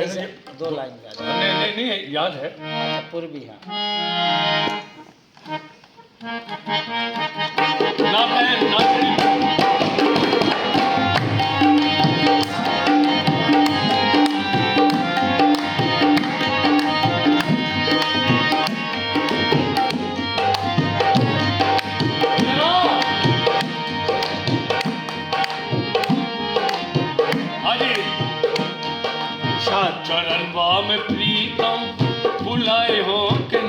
ऐसे दो लाइन याद है। नहीं याद है। अच्छा पूर्वी हाँ। ना पैर ना छड़ी। चरणवा में प्रीतम बुलाए हो के